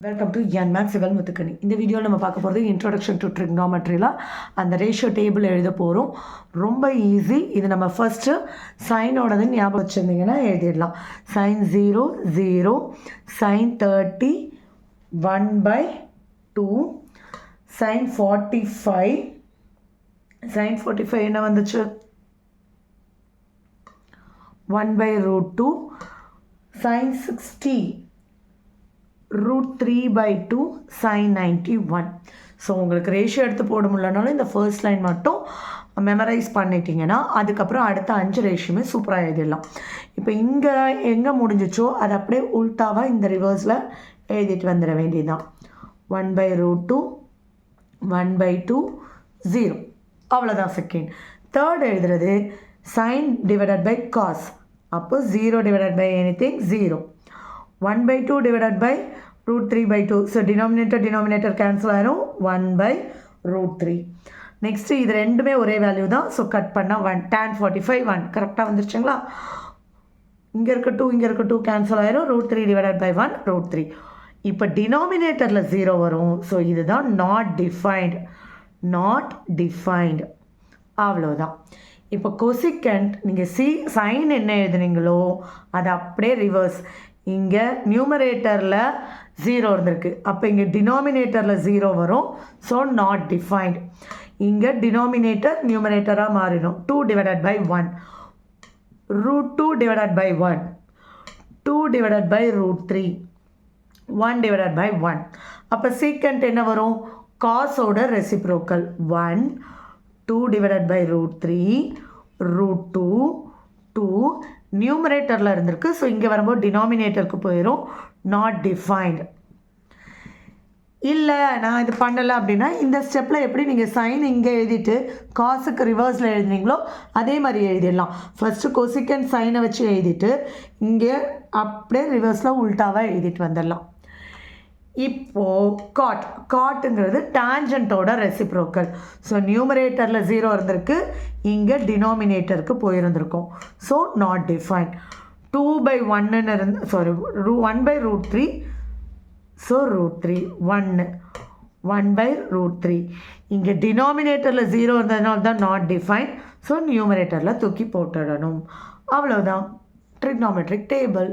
Welcome to என்மேக்ஸ் சிவல் முத்துக்கணி. இந்த வீடியோவில் நம்ம பார்க்க போகிறது இன்ட்ரோடக்ஷன் டு ட்ரிக்னாமெட்ரியில் அந்த ரேஷியோ டேபிள் எழுத போகிறோம். ரொம்ப ஈஸி. இது நம்ம ஃபஸ்ட்டு சைனோடது ஞாபகம் வச்சுருந்தீங்கன்னா எழுதிடலாம். சைன் 0 0, சைன் 30 1/2, சைன் 45, சைன் 45 என்ன வந்துச்சு 1/√2, சைன் 60 √3/2, sin 91. ஸோ உங்களுக்கு ரேஷியோ எடுத்து போட முடியலனாலும் இந்த ஃபர்ஸ்ட் லைன் மட்டும் மெமரைஸ் பண்ணிட்டீங்கன்னா அதுக்கப்புறம் அடுத்த 5 ரேஷியோமே சூப்பராக எழுதிடலாம். இப்போ இங்கே எங்கே முடிஞ்சிச்சோ அதை அப்படியே உல்ட்டாவாக இந்த ரிவர்ஸில் எழுதிட்டு வந்துட வேண்டியதுதான். 1/√2, 1/2, 0. அவ்வளோதான் செகண்ட். தேர்ட் எழுதுறது சைன் டிவைடட் பை காஸ். அப்போ 0 divided by anything 0. 1/2 divided by √3/2. So denominator cancel ஆயிரும். 1/√3. நெக்ஸ்ட்டு இது ரெண்டுமே ஒரே வேல்யூ தான். ஸோ கட் பண்ணால் 1. tan 45 1. கரெக்டாக வந்துருச்சுங்களா? இங்கே இருக்க 2 இங்கே இருக்க 2 கேன்சல் ஆயிரும். √3 divided by 1 √3. இப்போ டினாமினேட்டரில் 0 வரும். ஸோ இதுதான் நாட் டிஃபைன்டு. அவ்வளோதான். இப்போ கொசிகண்ட் நீங்கள் சைன் என்ன எழுதுனீங்களோ அதை அப்படியே ரிவர்ஸ். இங்கே நியூமரேட்டரில் 0 இருந்திருக்கு. அப்போ இங்கே டினாமினேட்டரில் 0 வரும். So not defined. இங்கே டினாமினேட்டர் நியூமரேட்டராக மாறிடும். 2 divided by 1, √2 divided by 1, 2 divided by √3, 1 divided by 1. அப்போ சீக்கண்ட் என்ன வரும்? காஸோட ரெசிப்ரோக்கல் 1, 2 divided by √3, √2, 2. நியூமரேட்டரில் இருந்திருக்கு. ஸோ இங்கே வரும்போது டினாமினேட்டருக்கு போயிடும். Not defined. இல்லை நான் இது பண்ணலை அப்படின்னா இந்த ஸ்டெப்பில் எப்படி நீங்கள் சைன் இங்கே எழுதிட்டு காசுக்கு ரிவர்ஸில் எழுதுனீங்களோ அதே மாதிரி எழுதிடலாம். ஃபஸ்ட்டு கொசிக்கன் சைனை வச்சு எழுதிட்டு இங்கே அப்படியே ரிவர்ஸில் உல்ட்டாவாக எழுதிட்டு வந்துடலாம். இப்போது காட்டுங்கிறது டான்ஜென்ட்டோட ரெசிப்ரோக்கல். ஸோ நியூமரேட்டரில் 0 இருந்திருக்கு. இங்கே டினாமினேட்டருக்கு போயிருந்திருக்கும். So not define. 2/1ன்னு இருந்து 1/√3. ஸோ √3 1/√3. இங்கே டினாமினேட்டரில் 0 இருந்ததுனால தான் நாட் டிஃபைன். ஸோ நியூமரேட்டரில் தூக்கி போட்டுடணும். அவ்வளோதான் ட்ரிக்னாமெட்ரிக் டேபிள்.